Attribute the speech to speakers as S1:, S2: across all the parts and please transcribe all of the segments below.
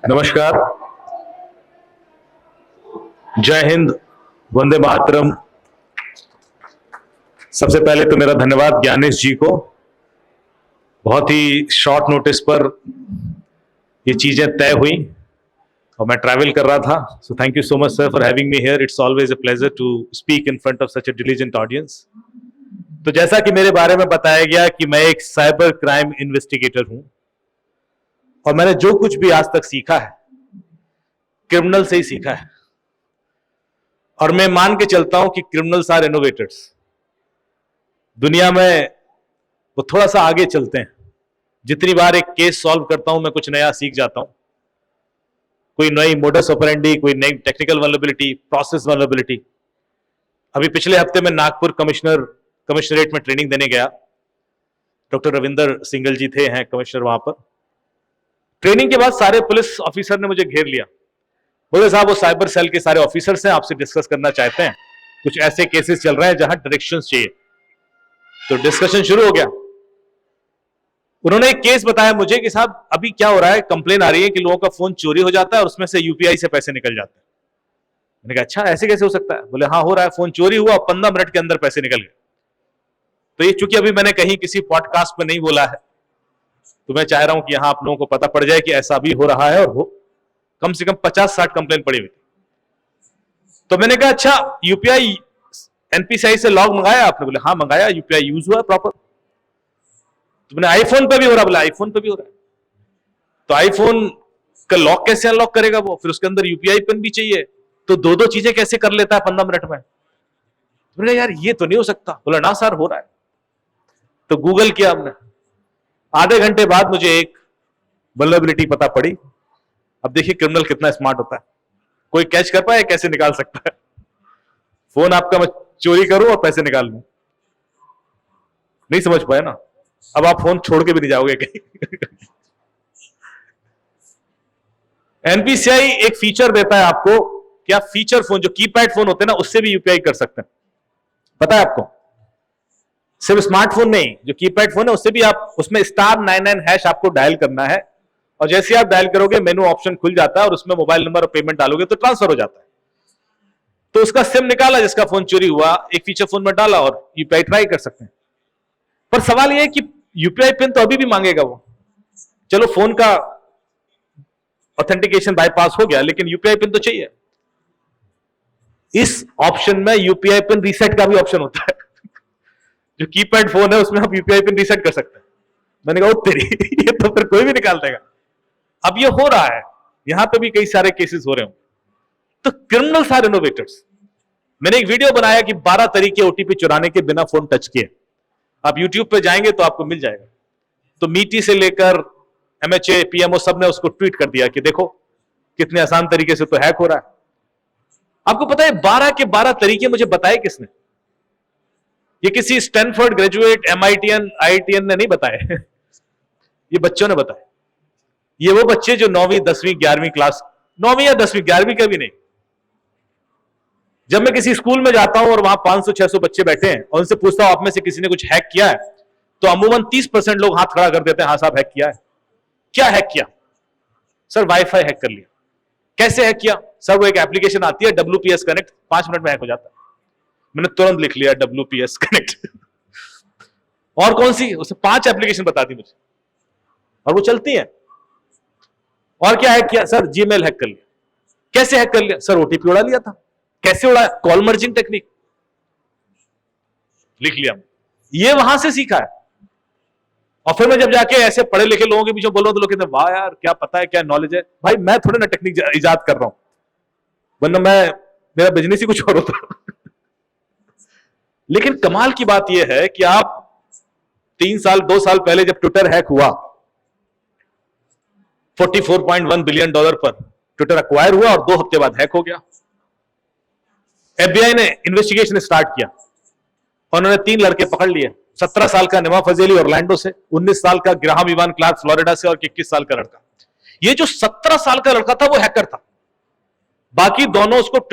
S1: नमस्कार, जय हिंद, वंदे मातरम। सबसे पहले तो मेरा धन्यवाद ज्ञानेश जी को। बहुत ही शॉर्ट नोटिस पर ये चीजें तय हुई और मैं ट्रैवल कर रहा था, so thank you so much sir for having me here. It's always a pleasure to speak in front of such a diligent audience. तो जैसा कि मेरे बारे में बताया गया कि मैं एक साइबर क्राइम इन्वेस्टिगेटर हूं और मैंने जो कुछ भी आज तक सीखा है क्रिमिनल से ही सीखा है, और मैं मान के चलता हूं कि क्रिमिनल्स आर इनोवेटर्स। दुनिया में वो थोड़ा सा आगे चलते हैं। जितनी बार एक केस सॉल्व करता हूं मैं कुछ नया सीख जाता हूं, कोई नई मोडस ऑपरेंडी, कोई नई टेक्निकल वल्नरेबिलिटी, प्रोसेस वल्नरेबिलिटी। अभी पिछले हफ्ते में नागपुर कमिश्नरेट में ट्रेनिंग देने गया। डॉक्टर रविंदर सिंगल जी थे, हैं कमिश्नर वहां पर। ट्रेनिंग के बाद सारे पुलिस ऑफिसर ने मुझे घेर लिया, बोले साहब वो साइबर सेल के सारे ऑफिसर्स हैं, आपसे डिस्कस करना चाहते हैं। कुछ ऐसे केसेस चल रहे हैं जहां डायरेक्शंस चाहिए। तो डिस्कशन शुरू हो गया। उन्होंने एक केस बताया मुझे कि साहब अभी क्या हो रहा है, कंप्लेन आ रही है कि लोगों का फोन चोरी हो जाता है और उसमें से यूपीआई से पैसे निकल जाते हैं। मैंने कहा अच्छा ऐसे कैसे हो सकता है? बोले हाँ हो रहा है, फोन चोरी हुआ, 15 मिनट के अंदर पैसे निकल गए। तो ये चूंकि अभी मैंने कहीं किसी पॉडकास्ट में नहीं बोला है, तो मैं चाह रहा हूं कि यहां आप लोगों को पता पड़ जाए कि ऐसा भी हो रहा है, और हो कम से कम 50-60 कंप्लेन पड़ी हुई। तो मैंने कहा अच्छा यूपीआई एनपीसीआई से लॉग मंगाया आपने? बोले हाँ मंगाया, यूपीआई यूज हुआ प्रॉपर। तो मैंने आईफोन पे भी हो रहा? बोला आईफोन पे भी हो रहा है। तो आईफोन का लॉक कैसे अनलॉक करेगा वो? फिर उसके अंदर यूपीआई पिन भी चाहिए, तो दो दो चीजें कैसे कर लेता है 15 मिनट में? तो बोले यार ये तो नहीं हो सकता। बोला ना सर हो रहा है। तो गूगल किया हमने। आधे घंटे बाद मुझे एक वल्नरेबिलिटी पता पड़ी। अब देखिए क्रिमिनल कितना स्मार्ट होता है। कोई कैच कर पाए कैसे निकाल सकता है? फोन आपका मैं चोरी करूं और पैसे निकाल लूं? नहीं समझ पाए ना? अब आप फोन छोड़ के भी नहीं जाओगे कहीं। एनपीसीआई एक फीचर देता है आपको कि आप फीचर फोन, जो कीपैड फोन होते हैं ना, उससे भी यूपीआई कर सकते हैं। पता है आपको? सिर्फ स्मार्टफोन नहीं, जो कीपैड फोन है उससे भी आप, उसमें *99# आपको डायल करना है, और जैसे आप डायल करोगे मेनू ऑप्शन खुल जाता है और उसमें मोबाइल नंबर और पेमेंट डालोगे तो ट्रांसफर हो जाता है। तो उसका सिम निकाला जिसका फोन चोरी हुआ, एक फीचर फोन में डाला और यूपीआई ट्राई कर सकते हैं। पर सवाल यह है कि यूपीआई पिन तो अभी भी मांगेगा वो। चलो फोन का ऑथेंटिकेशन बाईपास हो गया, लेकिन यूपीआई पिन तो चाहिए। इस ऑप्शन में यूपीआई पिन रीसेट का भी ऑप्शन होता है। जो कीपैड फोन है उसमें आप यूपीआई पिन रीसेट कर सकते हैं। मैंने कहा तेरी ये तो फिर कोई भी निकाल देगा। अब ये हो रहा है, यहां पे भी कई सारे केसेस हो रहे हो। तो क्रिमिनल्स आर इनोवेटर्स। मैंने एक वीडियो बनाया कि 12 तरीके ओटीपी चुराने के बिना फोन टच किए। आप यूट्यूब पे जाएंगे तो आपको मिल जाएगा। तो मीटी से लेकर एमएचए, पीएमओ सब ने उसको ट्वीट कर दिया कि देखो कितने आसान तरीके से तो हैक हो रहा है। आपको पता है 12 के 12 तरीके मुझे बताए किसने? ये किसी स्टैनफोर्ड ग्रेजुएट, एमआईटीएन, आईआईटीएन ने नहीं बताए। ये बच्चों ने बताया। ये वो बच्चे जो 9वीं 10वीं 11वीं क्लास, 9वीं या 10वीं, 11वीं का भी नहीं। जब मैं किसी स्कूल में जाता हूं और वहां 500-600 बच्चे बैठे हैं और उनसे पूछता हूं आप में से किसी ने कुछ हैक किया है, तो अमूमन 30% लोग हाथ खड़ा कर देते हैं, हाँ साहब हैक किया है। क्या हैक किया? सर वाईफाई हैक कर लिया। कैसे हैक किया? सर वो एक एप्लीकेशन आती है WPS कनेक्ट, 5 मिनट में हैक हो जाता है। मैंने तुरंत लिख लिया WPS कनेक्ट। और कौन सी? उसे 5 एप्लीकेशन बता दी मुझे और वो चलती है। और क्या हैक किया? सर जीमेल हैक कर लिया। कैसे हैक कर लिया? सर ओटीपी उड़ा लिया था। कैसे उड़ाया? Call merging technique. लिख लिया। ये वहां से सीखा है। और फिर मैं जब जाके ऐसे पढ़े लिखे लोगों के पीछे बोल रहा हूं तो लोग कहते हैं वाह यार क्या पता है, क्या नॉलेज है। भाई मैं थोड़े ना टेक्निक इजाद कर रहा हूं, वरना मेरा बिजनेस ही कुछ और होता। लेकिन कमाल की बात यह है कि आप 2 साल पहले जब ट्विटर हैक हुआ, $44.1 बिलियन पर ट्विटर एक्वायर हुआ और 2 हफ्ते बाद हैक हो गया। एफबीआई ने इन्वेस्टिगेशन स्टार्ट किया और उन्होंने 3 लड़के पकड़ लिए। 17 साल का निमा फजेली ऑरलैंडो से, 19 साल का ग्राहम इवान क्लार्क फ्लोरिडा से, और 21 साल का लड़का। ये जो 17 साल का लड़का था वो हैकर था। बाकी दोनों उसको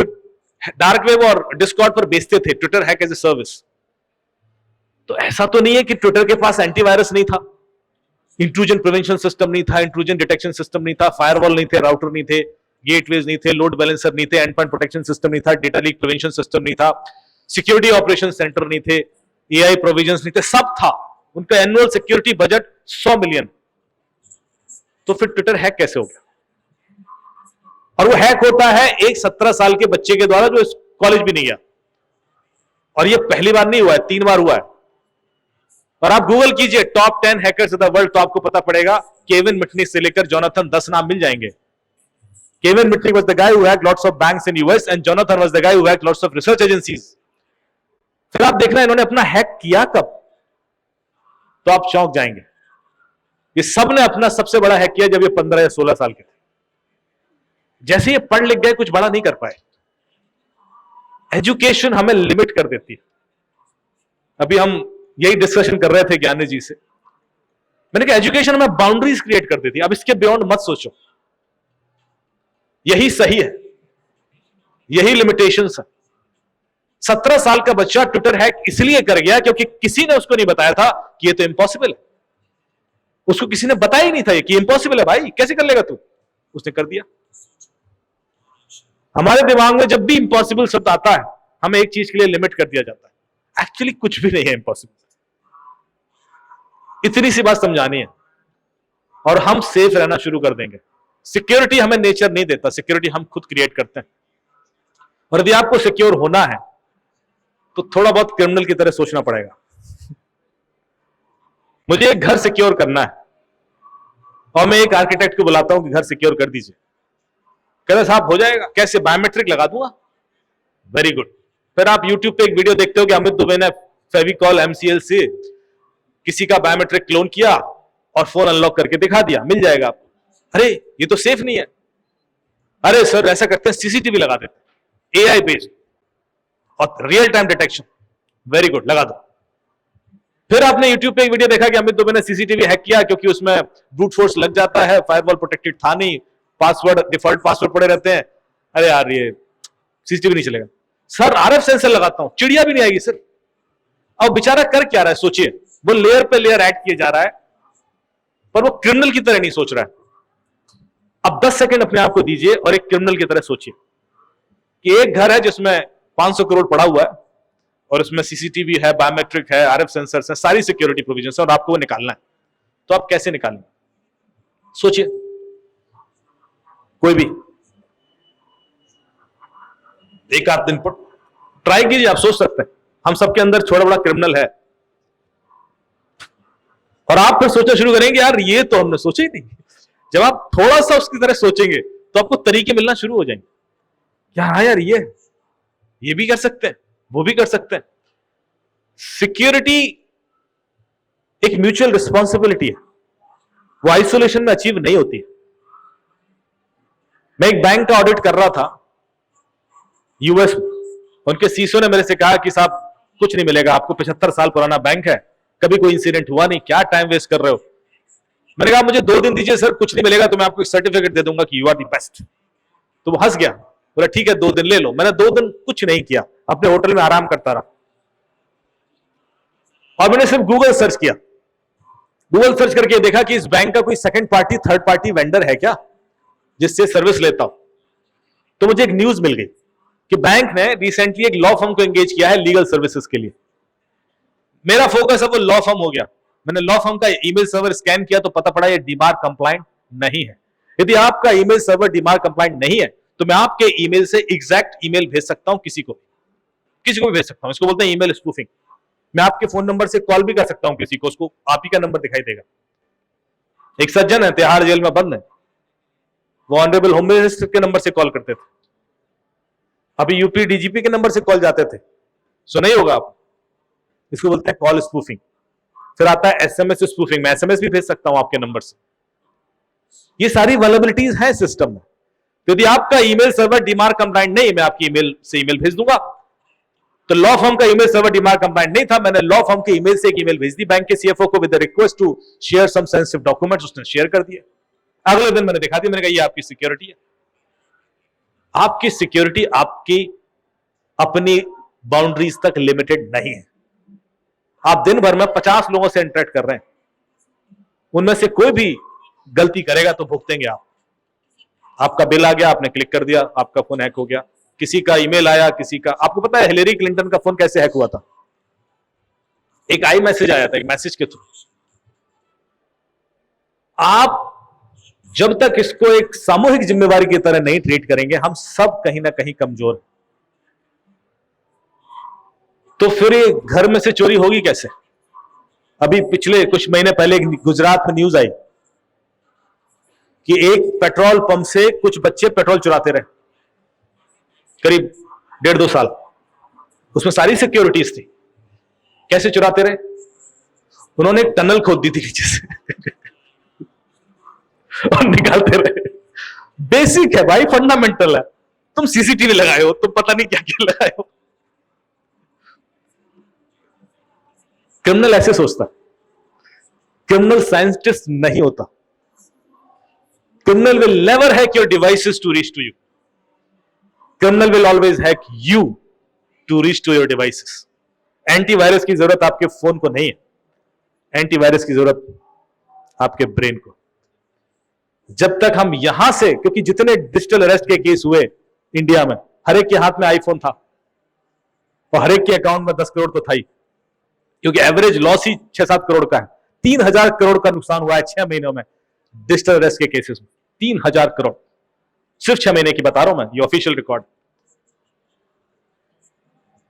S1: डार्क वेब और डिस्कॉर्ड पर बेचते थे, Twitter hack as a service. तो ऐसा तो नहीं है कि ट्विटर के पास एंटीवायरस नहीं था। इंट्रूजन प्रिवेंशन सिस्टम नहीं था, इंट्रूजन डिटेक्शन सिस्टम नहीं था, फायरवॉल नहीं थे, राउटर नहीं थे, गेटवेज नहीं थे, लोड बैलेंसर नहीं थे, एंड पॉइंट प्रोटेक्शन सिस्टम नहीं था, डेटा लीक प्रिवेंशन सिस्टम नहीं था, सिक्योरिटी ऑपरेशन सेंटर नहीं थे, एआई प्रोविजंस नहीं थे, सब था। उनका एनुअल सिक्योरिटी बजट 100 मिलियन। तो फिर ट्विटर हैक कैसे हो गया? और वो हैक होता है एक 17 साल के बच्चे के द्वारा जो कॉलेज भी नहीं गया। और ये पहली बार नहीं हुआ है, 3 बार हुआ है। और आप गूगल कीजिए top 10 hackers of the world, तो आपको पता पड़ेगा केविन मिटनिक से लेकर जोनाथन 10 नाम मिल जाएंगे। Kevin Mitnick was the guy who hacked lots of banks in US and Jonathan was the guy who hacked lots of research agencies. फिर आप देखना इन्होंने अपना हैक किया कब, तो आप चौंक जाएंगे। ये सब ने अपना सबसे बड़ा हैक किया जब ये 15 या 16 साल के थे। जैसे ये पढ़ लिख गए, कुछ बड़ा नहीं कर पाए। एजुकेशन हमें लिमिट कर देती है। अभी हम यही डिस्कशन कर रहे थे ज्ञानी जी से। मैंने कहा एजुकेशन में बाउंड्रीज क्रिएट कर देती है, अब इसके बियॉन्ड मत सोचो। यही सही है, यही लिमिटेशंस है। 17 साल का बच्चा ट्विटर हैक इसलिए कर गया क्योंकि किसी ने उसको नहीं बताया था कि ये तो इम्पॉसिबल है। उसको किसी ने बताया ही नहीं था कि इम्पॉसिबल है, भाई कैसे कर लेगा तू। उसने कर दिया। हमारे दिमाग में जब भी इम्पॉसिबल शब्द आता है, हमें एक चीज के लिए लिमिट कर दिया जाता है। एक्चुअली कुछ भी नहीं है इम्पॉसिबल। इतनी सी बात समझानी है और हम सेफ रहना शुरू कर देंगे। सिक्योरिटी हमें नेचर नहीं देता, सिक्योरिटी हम खुद क्रिएट करते हैं। और यदि आपको सिक्योर होना है तो थोड़ा बहुत क्रिमिनल की तरह सोचना पड़ेगा। मुझे एक घर सिक्योर करना है और मैं एक आर्किटेक्ट को बुलाता हूं कि घर सिक्योर कर दीजिए। कहते साहब हो जाएगा, कैसे? बायोमेट्रिक लगा दूंगा। Very good. फिर आप YouTube पे एक वीडियो देखते हो कि अमित दुबे ने फेविकॉल MCL से किसी का बायोमेट्रिक क्लोन किया और फोन अनलॉक करके दिखा दिया, मिल जाएगा आपको। अरे ये तो सेफ नहीं है। अरे सर ऐसा करते हैं, CCTV लगा देते हैं, AI बेस्ड और real time detection. Very good, लगा दो। फिर आपने YouTube पे एक वीडियो देखा कि अमित दुबे ने CCTV हैक किया क्योंकि उसमें ब्रूट फोर्स लग जाता है, फायरवॉल प्रोटेक्टेड था नहीं, पासवर्ड डिफॉल्ट पासवर्ड पड़े रहते हैं। अरे यार ये CCTV नहीं चलेगा। सर RF सेंसर लगाता हूं, चिड़िया भी नहीं आएगी सर। अब बेचारा कर क्या रहा है सोचिए। वो लेयर पे लेयर ऐड किए जा रहा है पर वो क्रिमिनल की तरह नहीं सोच रहा है। अब 10 सेकंड अपने आप को दीजिए और एक क्रिमिनल की तरह सोचिए कि एक घर है जिसमें 500 करोड़ पड़ा हुआ है और उसमें CCTV है, बायोमेट्रिक है, RF सेंसर्स है, सारी सिक्योरिटी प्रोविजंस है और आपको वो निकालना है। तो आप कैसे निकालेंगे? सोचिए। कोई भी एक आध दिन पर ट्राई कीजिए, आप सोच सकते हैं। हम सबके अंदर छोटा बड़ा क्रिमिनल है और आप फिर सोचना शुरू करेंगे यार ये तो हमने सोचा ही नहीं। जब आप थोड़ा सा उसकी तरह सोचेंगे तो आपको तरीके मिलना शुरू हो जाएंगे। हाँ यार ये भी कर सकते हैं, वो भी कर सकते हैं। सिक्योरिटी एक म्यूचुअल रिस्पॉन्सिबिलिटी है, वो आइसोलेशन में अचीव नहीं होती है। मैं एक बैंक का ऑडिट कर रहा था यूएस। उनके सीईओ ने मेरे से कहा कि साहब कुछ नहीं मिलेगा आपको, 75 साल पुराना बैंक है, कभी कोई इंसिडेंट हुआ नहीं, क्या टाइम वेस्ट कर रहे हो। मैंने कहा मुझे 2 दिन दीजिए सर, कुछ नहीं मिलेगा तो मैं आपको एक सर्टिफिकेट दे दूंगा कि यू आर द बेस्ट। तो वो हंस गया, बोला ठीक है 2 दिन ले लो। मैंने 2 दिन कुछ नहीं किया, अपने होटल में आराम करता रहा और मैंने सिर्फ गूगल सर्च किया। गूगल सर्च करके देखा कि इस बैंक का कोई second party third party vendor है क्या जिससे सर्विस लेता हूं। तो मुझे एक न्यूज मिल गई कि बैंक ने रिसेंटली एक लॉ फर्म को एंगेज किया है लीगल सर्विसेज के लिए। मेरा फोकस है वो लॉ फर्म हो गया। मैंने लॉ फर्म का ईमेल सर्वर स्कैन किया तो पता पड़ा ये डीमार कंप्लाइंट नहीं है। यदि आपका ईमेल सर्वर डीमार कंप्लाइंट नहीं है तो मैं आपके ईमेल से एग्जैक्ट ईमेल भेज सकता हूं, किसी को भी भेज सकता हूं। इसको बोलते हैं ईमेल स्पूफिंग। मैं आपके फोन नंबर से कॉल भी कर सकता हूं किसी को, उसको आप ही का नंबर दिखाई देगा। एक सज्जन है, तिहाड़ जेल में बंद है, वो ऑनरेबल होम मिनिस्टर के नंबर से कॉल करते थे, अभी यूपी डीजीपी के नंबर से कॉल जाते थे। सुना ही होगा आप, इसको बोलते हैं कॉल स्पूफिंग। फिर आता है SMS स्पूफिंग, मैं SMS भी भेज सकता हूं आपके नंबर से। ये सारी वल्नरेबिलिटीज हैं सिस्टम में। तो यदि आपका ईमेल सर्वर डीमार कंप्लाइंट नहीं, मैं आपकी ईमेल से ईमेल भेज दूंगा। तो लॉ फर्म का ईमेल सर्वर डीमार कंप्लाइंट नहीं था, मैंने लॉ फर्म के ईमेल से एक ईमेल भेज दी बैंक के CFO को with request to share some sensitive documents. उसने शेयर कर दिया। अगले दिन मैंने दिखा दिया, मैंने कहा ये आपकी सिक्योरिटी है। आपकी सिक्योरिटी आपकी अपनी बाउंड्रीज तक लिमिटेड नहीं है। आप दिन भर में 50 लोगों से इंटरेक्ट कर रहे हैं, उनमें से कोई भी गलती करेगा तो भुगतेंगे आप। आपका बिल आ गया, आपने क्लिक कर दिया, आपका फोन हैक हो गया। किसी का ईमेल आया, किसी का, आपको पता है हिलेरी क्लिंटन का फोन कैसे हैक हुआ था? एक आई मैसेज आया था, एक मैसेज के थ्रू। आप जब तक इसको एक सामूहिक जिम्मेवारी की तरह नहीं ट्रीट करेंगे, हम सब कहीं ना कहीं कमजोर हैं। तो फिर ये घर में से चोरी होगी कैसे? अभी पिछले कुछ महीने पहले गुजरात में न्यूज आई कि एक पेट्रोल पंप से कुछ बच्चे पेट्रोल चुराते रहे करीब 1.5-2 साल। उसमें सारी सिक्योरिटीज थी। कैसे चुराते रहे? उन्होंने एक टनल खोद दी थी नीचे से और निकालते रहे। बेसिक है भाई, फंडामेंटल है। तुम सीसीटीवी लगाए हो, तुम पता नहीं क्या क्या लगाए हो। क्रिमिनल ऐसे सोचता, क्रिमिनल साइंटिस्ट नहीं होता। Criminal will never hack your devices to reach to you. Criminal will always hack you to reach to your devices. Antivirus की जरूरत आपके फोन को नहीं है, एंटीवायरस की जरूरत आपके ब्रेन को। जब तक हम यहां से, क्योंकि जितने डिजिटल अरेस्ट के केस हुए इंडिया में, हर एक के हाथ में आईफोन था और हर एक के अकाउंट में 10 करोड़ तो था ही, क्योंकि एवरेज लॉस ही 6-7 करोड़ का है। 3000 करोड़ का नुकसान हुआ है 6 महीनों में डिजिटल अरेस्ट के केसेस में। 3000 करोड़ सिर्फ 6 महीने की बता रहा हूं मैं, ये ऑफिशियल रिकॉर्ड।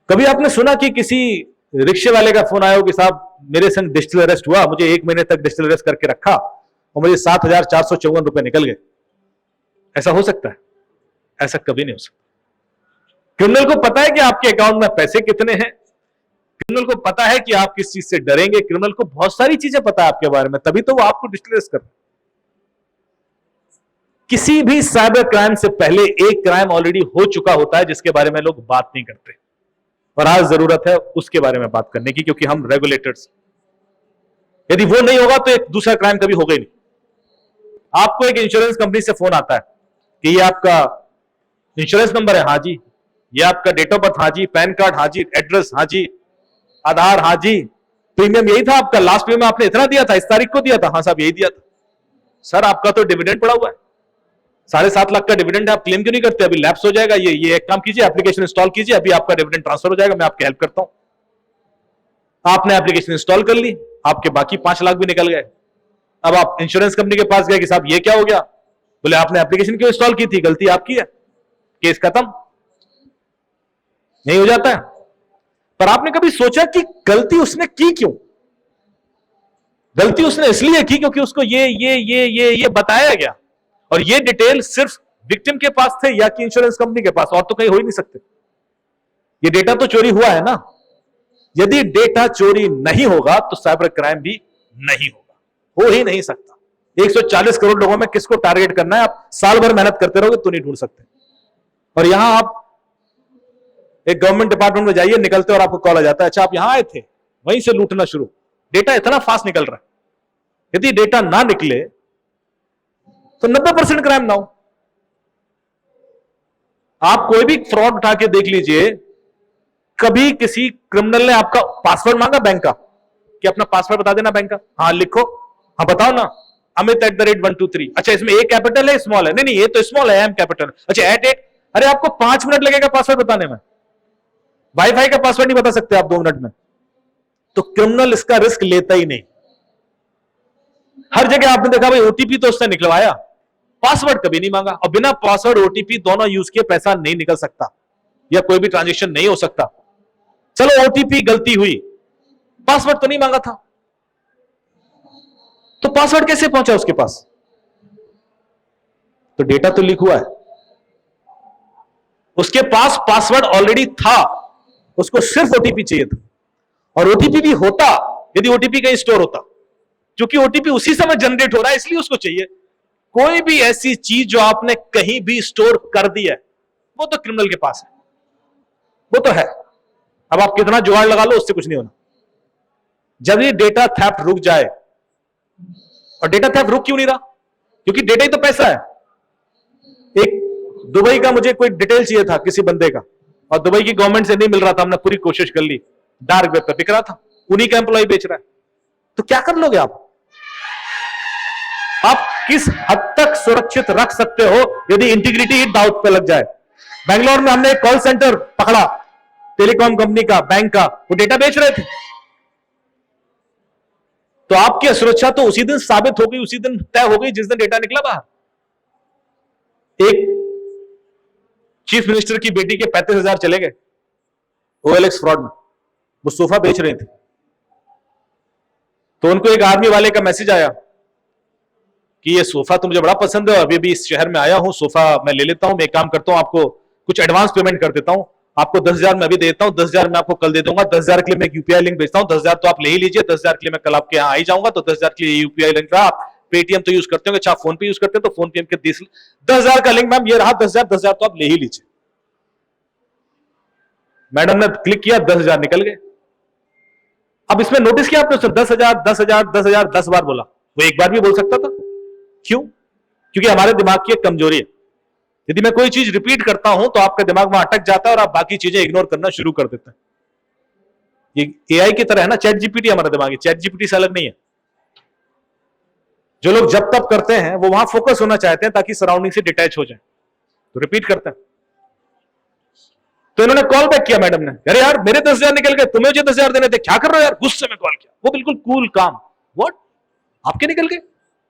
S1: कभी आपने सुना कि किसी रिक्शे वाले का फोन आया हो कि साहब मेरे संग डिजिटल अरेस्ट हुआ, मुझे 1 महीने तक डिजिटल अरेस्ट करके रखा और मुझे 7,454 रुपए निकल गए? ऐसा हो सकता है? ऐसा कभी नहीं हो सकता। क्रिमिनल को पता है कि आपके अकाउंट में पैसे कितने हैं, क्रिमिनल को पता है कि आप किस चीज से डरेंगे, क्रिमिनल को बहुत सारी चीजें पता है आपके बारे में, तभी तो वो आपको डिजिटल अरेस्ट कर। किसी भी साइबर क्राइम से पहले एक क्राइम ऑलरेडी हो चुका होता है जिसके बारे में लोग बात नहीं करते, और आज जरूरत है उसके बारे में बात करने की, क्योंकि हम रेगुलेटर्स, यदि वो नहीं होगा तो एक दूसरा क्राइम कभी होगा ही नहीं। आपको एक इंश्योरेंस कंपनी से फोन आता है कि ये आपका इंश्योरेंस नंबर है, हाँ जी, ये आपका डेट ऑफ बर्थ, हाँ जी, पैन कार्ड, हाँ जी, एड्रेस, हाँ जी, आधार, हाँ जी, प्रीमियम यही था आपका, लास्ट प्रीमियम आपने इतना दिया था, इस तारीख को दिया था, हाँ साहब यही दिया था। सर आपका तो डिविडेंड पड़ा हुआ है, 7.5 लाख का डिविडेंड है, आप क्लेम क्यों नहीं करते? अभी लैप्स हो जाएगा, ये एक काम कीजिए, एप्लीकेशन इंस्टॉल कीजिए, अभी आपका डिविडेंड ट्रांसफर हो जाएगा, मैं आपकी हेल्प करता हूं। आपने एप्लीकेशन इंस्टॉल कर ली, आपके बाकी 5 लाख भी निकल गए। अब आप इंश्योरेंस कंपनी के पास गए कि साहब ये क्या हो गया? बोले आपने एप्लीकेशन क्यों इंस्टॉल की थी, गलती आपकी है, केस खत्म। नहीं हो जाता है? पर आपने कभी सोचा कि गलती उसने की क्यों? गलती उसने इसलिए की क्योंकि उसको ये बताया गया, और ये डिटेल सिर्फ विक्टिम के पास थे या कि इंश्योरेंस कंपनी के पास, और तो कहीं हो ही नहीं सकते। ये डेटा तो चोरी हुआ है ना। यदि डेटा चोरी नहीं होगा तो साइबर क्राइम भी नहीं होगा, हो ही नहीं सकता। 140 करोड़ लोगों में किसको टारगेट करना है? आप साल भर मेहनत करते रहोगे तो नहीं ढूंढ सकते। और यहां आप एक गवर्नमेंट डिपार्टमेंट में जाइए, निकलते और आपको कॉल आ जाता है, अच्छा आप यहां आए थे, वहीं से लूटना शुरू। डेटा इतना फास्ट निकल रहा है। यदि डेटा ना निकले तो 90% क्राइम ना हो। आप कोई भी फ्रॉड उठा के देख लीजिए, कभी किसी क्रिमिनल ने आपका पासवर्ड मांगा बैंक का कि अपना पासवर्ड बता देना बैंक का? हाँ लिखो, हाँ बताओ ना, amit@123। अच्छा इसमें ए कैपिटल है स्मॉल है? नहीं नहीं ये तो स्मॉल है, एम कैपिटल। अच्छा @, अरे आपको 5 मिनट लगेगा पासवर्ड बताने में, वाईफाई का पासवर्ड नहीं बता सकते आप 2 मिनट में। तो क्रिमिनल इसका रिस्क लेता ही नहीं। हर जगह आपने देखा भाई ओटीपी तो उसने निकलवाया, पासवर्ड कभी नहीं मांगा, और बिना पासवर्ड ओटीपी दोनों यूज किए पैसा नहीं निकल सकता या कोई भी ट्रांजैक्शन नहीं हो सकता। चलो ओटीपी गलती हुई, पासवर्ड तो नहीं मांगा था, तो पासवर्ड कैसे पहुंचा उसके पास? तो डेटा तो लीक हुआ है, उसके पास पासवर्ड ऑलरेडी था, उसको सिर्फ ओटीपी चाहिए था। और ओटीपी भी होता यदि ओटीपी कहीं स्टोर होता, क्योंकि ओटीपी उसी समय जनरेट हो रहा है इसलिए उसको चाहिए। कोई भी ऐसी चीज जो आपने कहीं भी स्टोर कर दी है, वो तो क्रिमिनल के पास है, वो तो है। अब आप कितना जुगाड़ लगा लो उससे कुछ नहीं होना। जब ये डेटा थेफ्ट रुक जाए, और डेटा थेफ्ट रुक क्यों नहीं रहा? क्योंकि डेटा ही तो पैसा है। एक दुबई का मुझे कोई डिटेल चाहिए था किसी बंदे का, और दुबई की गवर्नमेंट से नहीं मिल रहा था, हमने पूरी कोशिश कर ली, डार्क वेब पे बिक रहा था, उन्हीं का एम्प्लॉय बेच रहा है। तो क्या कर लोगे आप? आप किस हद तक सुरक्षित रख सकते हो यदि इंटीग्रिटी ही डाउट पे लग जाए। बेंगलोर में हमने एक कॉल सेंटर पकड़ा, टेलीकॉम कंपनी का, बैंक का, वो डेटा बेच रहे थे। तो आपकी सुरक्षा तो उसी दिन साबित हो गई, उसी दिन तय हो गई जिस दिन डेटा निकला बाहर। एक चीफ मिनिस्टर की बेटी के 35,000 चले गए OLX फ्रॉड में, वो सोफा बेच रहे थे। तो उनको एक आर्मी वाले का मैसेज आया कि ये सोफा तो मुझे बड़ा पसंद है, अभी भी इस शहर में आया हूं, सोफा मैं ले लेता हूं, मैं एक काम करता हूं, आपको कुछ एडवांस पेमेंट कर देता हूं, आपको 10,000 मैं अभी दे देता हूं, 10,000 मैं आपको कल दे दूंगा, 10,000 के लिए मैं UPI लिंक भेजता हूं, 10,000 तो आप ले ही लीजिए, 10,000 के लिए मैं कल आपके यहां आ ही जाऊंगा, तो 10,000 के लिए UPI लिंक रहा। आप पेटीएम तो यूज करते होंगे, अच्छा फोन पे यूज करते हैं तो फोन पे के 10,000 का लिंक मैम ये रहा, 10,000 तो आप ले ही लीजिए। मैडम ने क्लिक किया, 10,000 निकल गए। अब इसमें नोटिस किया आपने, 10,000 10,000 10,000 10 बार बोला, वो एक बार भी बोल सकता था। क्यों? क्योंकि हमारे दिमाग की एक कमजोरी है, यदि मैं कोई चीज रिपीट करता हूं तो आपका दिमाग वहां अटक जाता है और आप बाकी चीजें इग्नोर करना शुरू कर देते हैं। ये AI की तरह है ना, चैट जीपीटी हमारा दिमाग है, चैट जीपीटी से अलग नहीं है। जो लोग जब तब करते हैं वो वहां फोकस होना चाहते हैं ताकि सराउंडिंग से डिटैच हो जाए, तो रिपीट करते हैं। तो इन्होंने कॉल बैक किया मैडम ने, अरे यार मेरे 10,000 निकल गए, तुम्हें मुझे 10,000 देने थे, क्या कर रहे हो यार? गुस्से में कॉल किया, वो बिल्कुल कूल काम, व्हाट आपके निकल गए?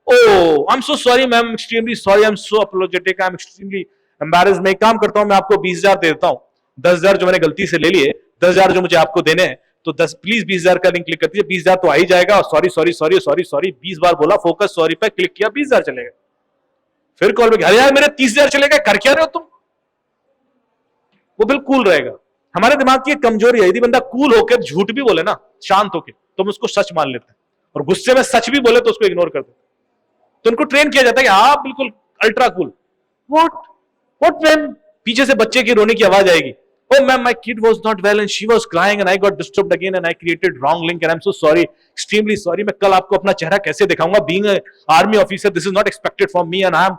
S1: Oh, I'm so sorry, ma'am, extremely sorry, I'm so apologetic, I'm extremely embarrassed। मैं एक काम करता हूं, मैं आपको 20,000 दे देता हूं, 10,000 जो मैंने गलती से ले लिए, 10,000 जो मुझे आपको देने हैं, तो 10 प्लीज 20,000 का लिंक क्लिक कर दीजिए, 20,000 तो आ ही जाएगा। Sorry sorry sorry sorry sorry 20 बार बोला, फोकस सॉरी पे क्लिक किया, 20,000 चले गए। फिर कॉल बैक, अरे यार मेरे 30,000 चले गए, कर क्या रहे हो तुम? वो बिल्कुल कूल रहेगा। हमारे दिमाग की एक कमजोरी है, यदि बंदा कूल होकर झूठ भी बोले ना, शांत होकर, तो हम उसको सच मान लेते हैं, और गुस्से में सच भी बोले तो उसको इग्नोर करते हैं। तो उनको ट्रेन किया जाता है कि आप बिल्कुल अल्ट्रा कूल। What ma'am? पीछे से बच्चे की रोने की आवाज आएगी, oh ma'am my kid was not well and she was crying and I got disturbed again and I created wrong link and I am so sorry, extremely sorry. मैं कल आपको अपना चेहरा कैसे दिखाऊंगा, being army officer this is not expected from me and I am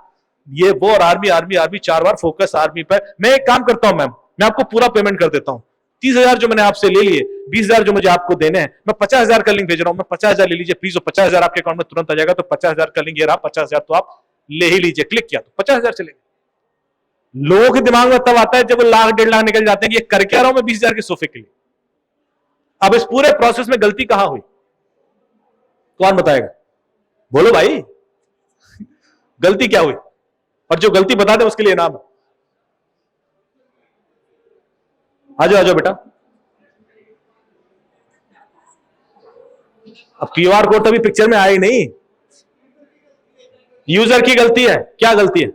S1: ये वो, और आर्मी आर्मी आर्मी 4 बार फोकस आर्मी पर। मैं एक काम करता हूं मैम, मैं आपको पूरा पेमेंट कर देता हूं, 30,000 जो मैंने आपसे ले लिए, 20,000 जो मुझे आपको देने हैं, मैं 50,000 का लिंक भेज रहा हूं, मैं 50,000 ले लीजिए प्लीज, 50,000 आपके अकाउंट में तुरंत आ जाएगा। तो 50,000 का लिंक ये रहा, 50,000 तो आप ले ही लीजिए, क्लिक किया तो 50,000 चले गए। लोगों के दिमाग में तब आता है जब वो लाख 1.5 लाख निकल जाते हैं कि ये कर क्या रहा हूं मैं 20,000 के सोफे के लिए। अब इस पूरे प्रोसेस में गलती कहां हुई, कौन बताएगा? बोलो भाई, गलती क्या हुई? और जो गलती बता दे उसके लिए इनाम है। आ जाओ बेटा। अब QR कोड तो अभी पिक्चर में आया ही नहीं। यूजर की गलती है। क्या गलती है?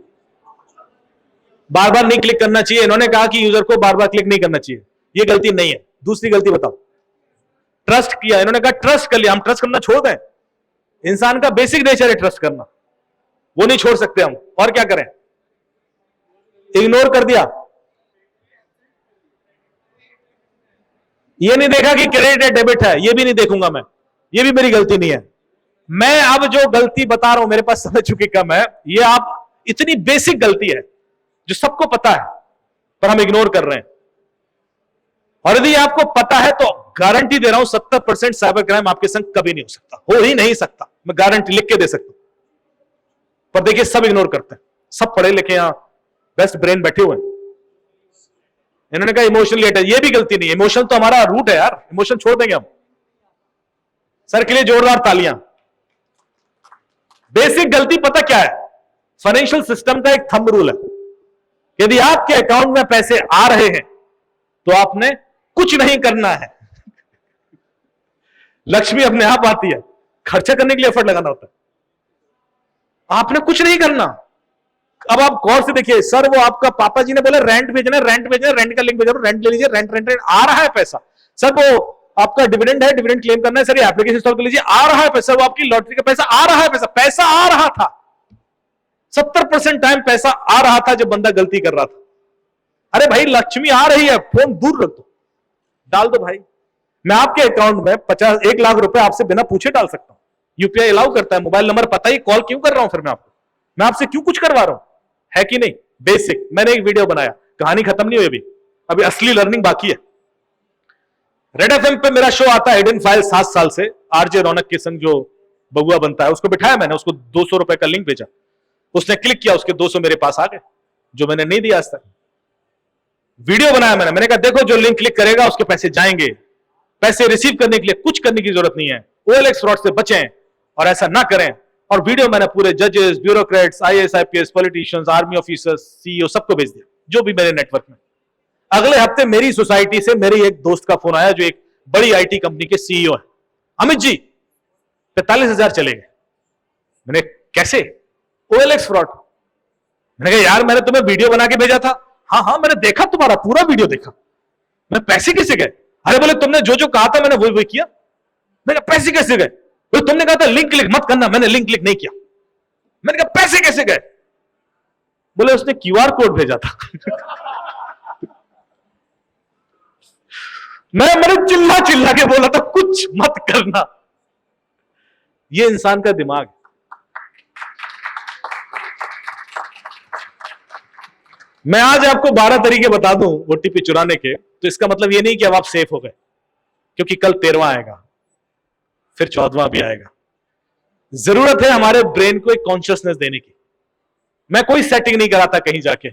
S1: बार बार नहीं क्लिक करना चाहिए। इन्होंने कहा कि यूजर को बार बार क्लिक नहीं करना चाहिए, ये गलती नहीं है। दूसरी गलती बताओ। ट्रस्ट किया, इन्होंने कहा ट्रस्ट कर लिया। हम ट्रस्ट करना छोड़ दें? इंसान का बेसिक नेचर है ट्रस्ट करना, वो नहीं छोड़ सकते हम। और क्या करें? इग्नोर कर दिया। ये नहीं देखा कि क्रेडिट है डेबिट है, ये भी नहीं देखूंगा मैं, ये भी मेरी गलती नहीं है। मैं अब जो गलती बता रहा हूं, मेरे पास समझ चुकी कम है, ये आप इतनी बेसिक गलती है जो सबको पता है पर हम इग्नोर कर रहे हैं। और यदि आपको पता है तो गारंटी दे रहा हूं 70% साइबर क्राइम आपके संग कभी नहीं हो सकता, हो ही नहीं सकता। मैं गारंटी लिख के दे सकता हूं। पर देखिए सब इग्नोर करते हैं, सब पढ़े लिखे यहां बेस्ट ब्रेन बैठे हुए हैं। इन्होंने कहा इमोशनल लेट है, ये भी गलती नहीं है। इमोशन तो हमारा रूट है यार, इमोशन छोड़ देंगे हम। सर के लिए जोरदार तालियां। बेसिक गलती पता क्या है? फाइनेंशियल सिस्टम का एक थंब रूल है, यदि आपके अकाउंट में पैसे आ रहे हैं तो आपने कुछ नहीं करना है। लक्ष्मी अपने आप आती है, खर्चा करने के लिए एफर्ट लगाना होता है। आपने कुछ नहीं करना। अब आप गौर से देखिए, सर वो आपका पापा जी ने बोला रेंट भेजना है, रेंट भेजना है, रेंट का लिंक भेजा, रेंट ले लीजिए, रेंट रेंट रेंट आ रहा है पैसा। सर वो आपका डिविडेंड है, डिविडेंड क्लेम करना है, सर ये एप्लीकेशन इंस्टॉल कर लीजिए, आ रहा है पैसा। वो आपकी लॉटरी का पैसा आ रहा है, पैसा आ रहा था। 70% टाइम पैसा आ रहा था जब बंदा गलती कर रहा था। अरे भाई लक्ष्मी आ रही है, फोन दूर रख दो, डाल दो भाई। मैं आपके अकाउंट में 1 लाख रुपए आपसे बिना पूछे डाल सकता हूं। यूपीआई अलाउ करता है, मोबाइल नंबर पता ही, कॉल क्यों कर रहा हूं फिर मैं आपसे क्यों कुछ करवा रहा हूं? है कि नहीं? बेसिक। मैंने एक वीडियो बनाया, कहानी खत्म नहीं हुई अभी असली लर्निंग बाकी है। रेड एफएम पे मेरा शो आता है हिडन फाइल 7 साल से, आरजे रौनक के संग, जो बबुआ बनता है, उसको बिठाया मैंने, उसको 200 रुपए का लिंक भेजा, उसने क्लिक किया, उसके 200 मेरे पास आ गए, जो मैंने नहीं दिया आज तक। वीडियो बनाया मैंने कहा देखो जो लिंक क्लिक करेगा उसके पैसे जाएंगे। पैसे रिसीव करने के लिए कुछ करने की जरूरत नहीं है। OLX फ्रॉड से बचें और ऐसा ना करें। और वीडियो मैंने पूरे जजेस, bureaucrats, IAS, IPS, politicians, army officers, CEO सबको भेज दिया, जो भी मेरे नेटवर्क में। अगले हफ्ते मेरी सोसाइटी से मेरे एक दोस्त का फोन आया जो एक बड़ी IT कंपनी के CEO है। अमित जी 45,000 चले गए। मैंने कैसे? OLX fraud. मैंने कहा यार मैंने तुम्हें वीडियो बना के भेजा था। हाँ मैंने देखा, तुम्हारा पूरा वीडियो देखा। मैं पैसे कैसे गए? अरे बोले तुमने जो जो कहा था मैंने वही किया। मैंने कहा पैसे कैसे गए? बोले तुमने कहा था लिंक क्लिक मत करना, मैंने लिंक क्लिक नहीं किया। मैंने कहा पैसे कैसे गए? बोले उसने QR कोड भेजा था। मैंने चिल्ला चिल्ला के बोला था कुछ मत करना। ये इंसान का दिमाग। मैं आज आपको 12 तरीके बता दूं OTP चुराने के, तो इसका मतलब ये नहीं कि अब आप सेफ हो गए, क्योंकि कल 13वां आएगा, फिर 14वां भी आएगा। जरूरत है हमारे ब्रेन को एक कॉन्शियसनेस देने की। मैं कोई सेटिंग नहीं कराता कहीं जाके,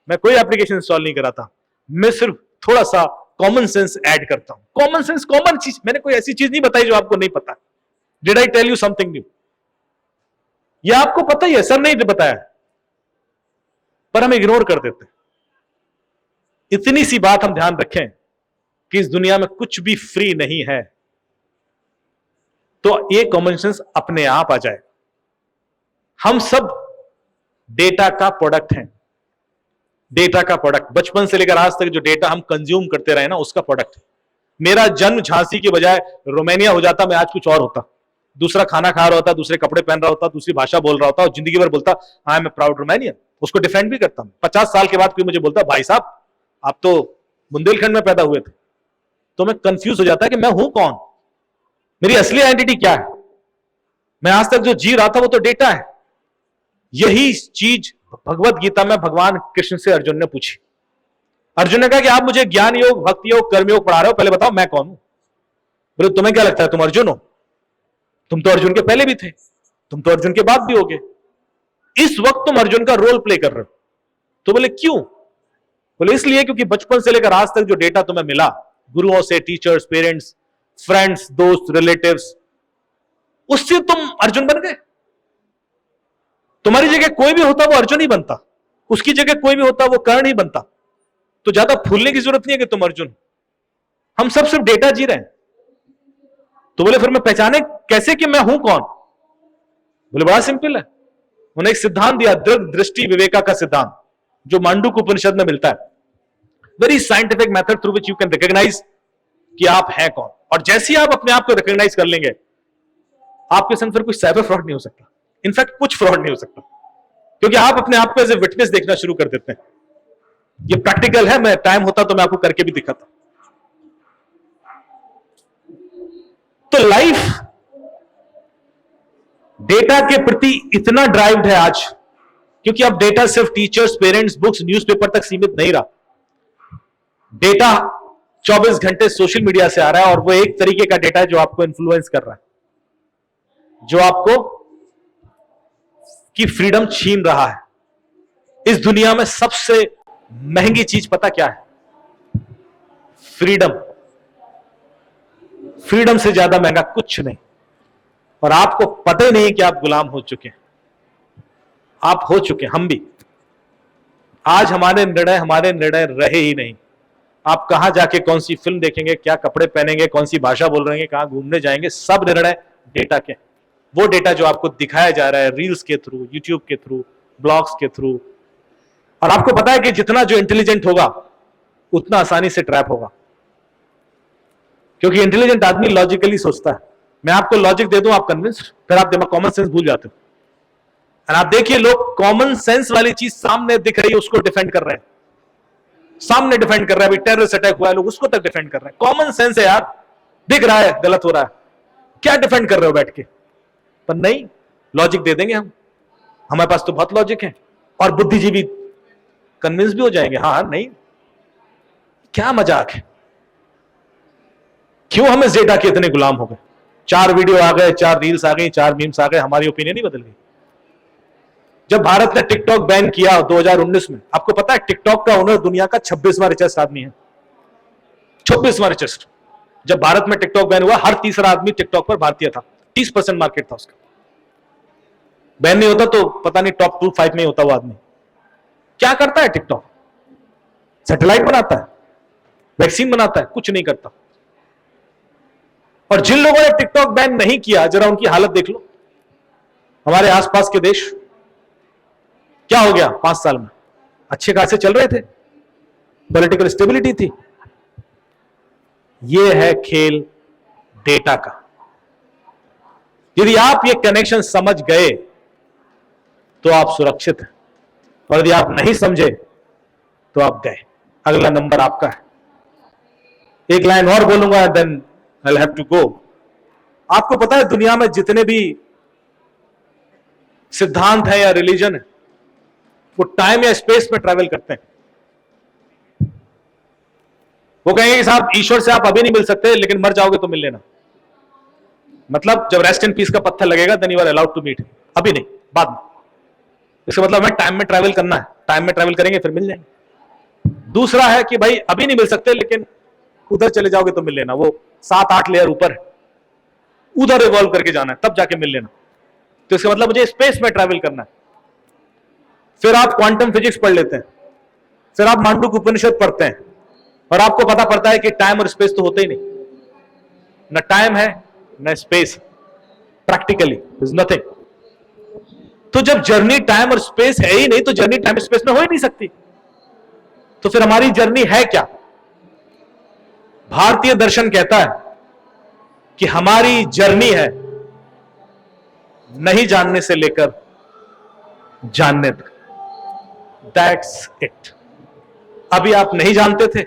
S1: मैं कोई एप्लीकेशन इंस्टॉल नहीं कराता, मैं सिर्फ थोड़ा सा कॉमन सेंस ऐड करता हूं। कॉमन सेंस, कॉमन चीज, मैंने कोई ऐसी चीज नहीं बताई जो आपको नहीं पता। Did I tell you something new? यह आपको पता ही है, सर नहीं बताया, पर हम इग्नोर कर देते हैं। इतनी सी बात हम ध्यान रखें कि इस दुनिया में कुछ भी फ्री नहीं है, तो ये कॉमन सेंस अपने आप आ जाए। हम सब डेटा का प्रोडक्ट हैं, डेटा का प्रोडक्ट। बचपन से लेकर आज तक जो डेटा हम कंज्यूम करते रहे ना, उसका प्रोडक्ट। मेरा जन्म झांसी के बजाय रोमानिया हो जाता, मैं आज कुछ और होता, दूसरा खाना खा रहा होता, दूसरे कपड़े पहन रहा होता, दूसरी भाषा बोल रहा होता, और जिंदगी भर बोलता I am a proud Romanian. उसको डिफेंड भी करता हूं। 50 साल के बाद कोई मुझे बोलता भाई साहब आप तो बुंदेलखंड में पैदा हुए थे, तो मैं कंफ्यूज हो जाता कि मैं हूं कौन, मेरी असली आइडेंटिटी क्या है। मैं आज तक जो जी रहा था वो तो डेटा है। यही चीज भगवत गीता में भगवान कृष्ण से अर्जुन ने पूछी। अर्जुन ने कहा कि आप मुझे ज्ञान योग, भक्ति योग, कर्म योग पढ़ा रहे हो, पहले बताओ मैं कौन हूं। बोले तुम्हें क्या लगता है तुम अर्जुन हो? तुम तो अर्जुन के पहले भी थे, तुम तो अर्जुन के बाद भी होगे, इस वक्त तुम अर्जुन का रोल प्ले कर रहे हो। तो बोले क्यों? बोले इसलिए क्योंकि बचपन से लेकर आज तक जो डेटा तुम्हें मिला, गुरुओं से, टीचर्स, पेरेंट्स, फ्रेंड्स, दोस्त, रिलेटिव्स, उससे तुम अर्जुन बन गए। तुम्हारी जगह कोई भी होता वो अर्जुन ही बनता, उसकी जगह कोई भी होता वो कर्ण ही बनता। तो ज्यादा फूलने की जरूरत नहीं है कि तुम अर्जुन। हम सब सिर्फ डेटा जी रहे हैं। तो बोले फिर मैं पहचाने कैसे कि मैं हूं कौन? बोले बड़ा सिंपल है। उन्हें एक सिद्धांत दिया, दृढ़ दृष्टि विवेका का सिद्धांत, जो मांडुक्य उपनिषद में मिलता है। Very scientific method through which you can recognise कि आप हैं कौन। और जैसे ही आप अपने आप को रिकॉग्नाइज कर लेंगे, आपके संग फिर कोई साइबर फ्रॉड नहीं हो सकता। इनफैक्ट कुछ फ्रॉड नहीं हो सकता, क्योंकि आप अपने आप को एज ए विटनेस देखना शुरू कर देते हैं। ये प्रैक्टिकल है, मैं टाइम होता तो मैं आपको करके भी दिखाता। तो लाइफ डेटा के प्रति इतना ड्राइव्ड है आज, क्योंकि अब डेटा सिर्फ टीचर्स, पेरेंट्स, बुक्स, न्यूज़पेपर तक सीमित नहीं रहा। डेटा 24 घंटे सोशल मीडिया से आ रहा है, और वो एक तरीके का डेटा है जो आपको इन्फ्लुएंस कर रहा है, जो आपको की फ्रीडम छीन रहा है। इस दुनिया में सबसे महंगी चीज पता क्या है? फ्रीडम। फ्रीडम से ज्यादा महंगा कुछ नहीं। और आपको पता ही नहीं कि आप गुलाम हो चुके हैं। आप हो चुके हैं, हम भी। आज हमारे निर्णय रहे ही नहीं। आप कहां जाके कौन सी फिल्म देखेंगे, क्या कपड़े पहनेंगे, कौन सी भाषा बोल रहे हैं, कहां घूमने जाएंगे, सब निर्णय डेटा के। वो डेटा जो आपको दिखाया जा रहा है रील्स के थ्रू, यूट्यूब के थ्रू, ब्लॉग्स के थ्रू। और आपको पता है कि जितना जो इंटेलिजेंट होगा उतना आसानी से ट्रैप होगा, क्योंकि इंटेलिजेंट आदमी लॉजिकली सोचता है। मैं आपको लॉजिक दे दूं, आप कन्विंस, फिर आप कॉमन सेंस भूल जाते हो। और आप देखिए लोग कॉमन सेंस वाली चीज सामने दिख रही है उसको डिफेंड कर रहे हैं, सामने डिफेंड कर रहे हैं। अभी टेररिस्ट अटैक हुआ है, लोग उसको तक डिफेंड कर रहे हैं। कॉमन सेंस है यार, दिख रहा है गलत हो रहा है, क्या डिफेंड कर रहे हो बैठ के? पर नहीं, लॉजिक दे देंगे हम, हमारे पास तो बहुत लॉजिक है, और बुद्धिजीवी कन्विंस भी हो जाएंगे। हाँ नहीं, क्या मजाक है। क्यों हम इस डेटा के इतने गुलाम हो गए? 4 वीडियो आ गए, 4 रील्स आ गई, 4 मीम्स आ गए, हमारी ओपिनियन ही बदल गई। जब भारत ने टिकटॉक बैन किया 2019 में, आपको पता है टिकटॉक का ओनर दुनिया का 26वां रिचेस्ट आदमी है। 26वां रिचेस्ट। जब भारत में टिकटॉक बैन हुआ, हर तीसरा आदमी टिकटॉक पर भारतीय था। 30% मार्केट था उसका। बैन नहीं होता तो पता नहीं टॉप 2-5 में होता वो आदमी। क्या करता है टिकटॉक? सैटेलाइट बनाता है, वैक्सीन बनाता है, कुछ नहीं करता। और जिन लोगों ने टिकटॉक बैन नहीं किया, जरा उनकी हालत देख लो। हमारे आसपास के देश, क्या हो गया 5 साल में? अच्छे खासे चल रहे थे, पॉलिटिकल स्टेबिलिटी थी। यह है खेल डेटा का। यदि आप ये कनेक्शन समझ गए तो आप सुरक्षित हैं, और यदि आप नहीं समझे तो आप गए। अगला नंबर आपका है। एक लाइन और बोलूंगा, then I have to go. आपको पता है दुनिया में जितने भी सिद्धांत है या रिलीजन है, वो टाइम या स्पेस में ट्रैवल करते हैं। वो कहेंगे कि साहब ईश्वर से आप अभी नहीं मिल सकते, लेकिन मर जाओगे तो मिल लेना। मतलब जब रेस्ट इन पीस का पत्थर लगेगा, then you are allowed to meet. अभी नहीं, बाद में। इसका मतलब हमें टाइम में ट्रैवल करना है। टाइम में ट्रैवल करेंगे फिर मिल जाएंगे। दूसरा है कि भाई अभी नहीं मिल सकते, लेकिन उधर चले जाओगे तो मिल लेना। वो 7-8 लेयर ऊपर है, उधर इवॉल्व करके जाना है, तब जाके मिल लेना। तो इसका मतलब मुझे स्पेस में ट्रैवल करना है। फिर आप क्वांटम फिजिक्स पढ़ लेते हैं, फिर आप मांडुक्य उपनिषद पढ़ते हैं, और आपको पता पड़ता है कि टाइम और स्पेस तो होते ही नहीं। न टाइम है न स्पेस, प्रैक्टिकली इज नथिंग। तो जब जर्नी टाइम और स्पेस है ही नहीं, तो जर्नी टाइम स्पेस में हो ही नहीं सकती। तो फिर हमारी जर्नी है क्या? भारतीय दर्शन कहता है कि हमारी जर्नी है नहीं जानने से लेकर जानने तक। That's it. अभी आप नहीं जानते थे,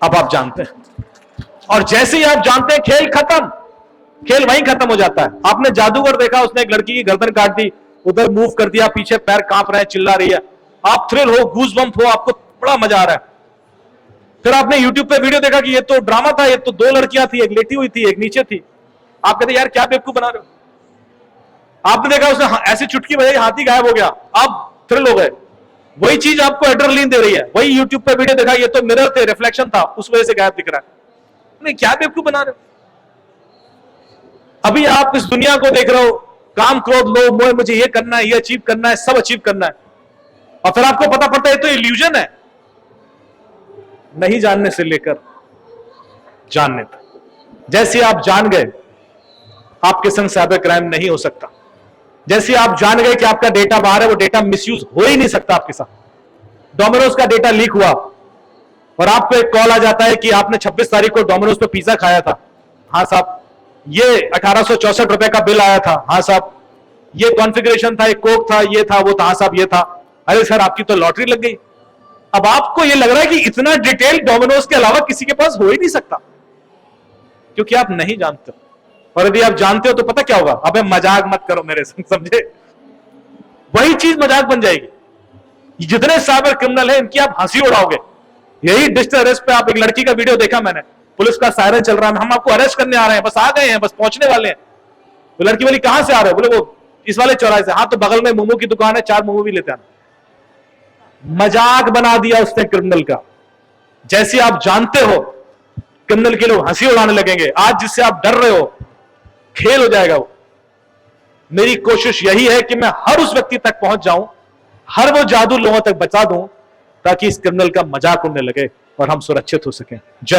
S1: अब आप जानते हैं। और जैसे ही आप जानते हैं, खेल खत्म। खेल वहीं खत्म हो जाता है। आपने जादूगर देखा, उसने एक लड़की की गर्दन काट दी, उधर मूव कर दिया, पीछे पैर कांप रहे हैं, चिल्ला रही है, आप थ्रिल हो, गूज बम्प हो, आपको बड़ा मजा आ रहा है। फिर आपने यूट्यूब पे वीडियो देखा कि ये तो ड्रामा था, ये तो 2 लड़कियां थी, एक लेटी हुई थी, एक नीचे थी। आप कहते यार क्या बेवकूफ बना रहे हो। आपने देखा उसने ऐसी चुटकी बजाई, हाथी गायब हो गया, आप थ्रिल हो गए। वही चीज आपको एड्रेनलिन दे रही है। वही यूट्यूब पे वीडियो देखा, ये तो मिरर थे, रिफ्लेक्शन था, उस वजह से गायब दिख रहा है। नहीं, क्या बेवकूफ बना रहे हो। अभी आप इस दुनिया को देख रहे हो, काम, क्रोध, लोभ, मोह, मुझे ये करना है, ये अचीव करना है, सब अचीव करना है, और फिर आपको पता पड़ता है तो इल्यूजन है। नहीं जानने से लेकर जानने तक। जैसे आप जान गए आपके संग साइबर क्राइम नहीं हो सकता, जैसे आप जान गए कि आपका डेटा बाहर है, वो डेटा मिसयूज हो ही नहीं सकता आपके साथ। डोमिनोज का डेटा लीक हुआ और आपको एक कॉल आ जाता है कि आपने 26 तारीख को डोमिनोज पे पिज्जा खाया था। हाँ साहब। ये 1864 रुपए का बिल आया था। हाँ साहब। ये कॉन्फ़िगरेशन था, एक कोक था, ये था, वो था। हाँ साहब, ये था। अरे सर, आपकी तो लॉटरी लग गई। अब आपको ये लग रहा है कि इतना डिटेल डोमिनोज के अलावा किसी के पास हो ही नहीं सकता, क्योंकि आप नहीं जानते। और यदि आप जानते हो तो पता क्या होगा? अबे मजाक मत करो मेरे संग, समझे? वही चीज मजाक बन जाएगी। जितने साइबर क्रिमिनल हैं, इनकी आप हंसी उड़ाओगे। यही डिजिटल अरेस्ट पे आप एक लड़की का वीडियो देखा मैंने, पुलिस का सायरन चल रहा है, हम आपको अरेस्ट करने आ रहे हैं, बस आ गए हैं, बस पहुंचने वाले हैं। तो लड़की बोली कहां से आ रहे हो? बोले वो इस वाले चौराहे से। हाँ, तो बगल में मोमो की दुकान है, 4 मोमो भी लेते आना। मजाक बना दिया उसने क्रिमिनल का। जैसे आप जानते हो, क्रिमिनल के लोग हंसी उड़ाने लगेंगे। आज जिससे आप डर रहे हो, खेल हो जाएगा वो। मेरी कोशिश यही है कि मैं हर उस व्यक्ति तक पहुंच जाऊं, हर वो जादू लोगों तक बचा दूं, ताकि इस क्रिमिनल का मजाक उड़ने लगे और हम सुरक्षित हो सकें। जय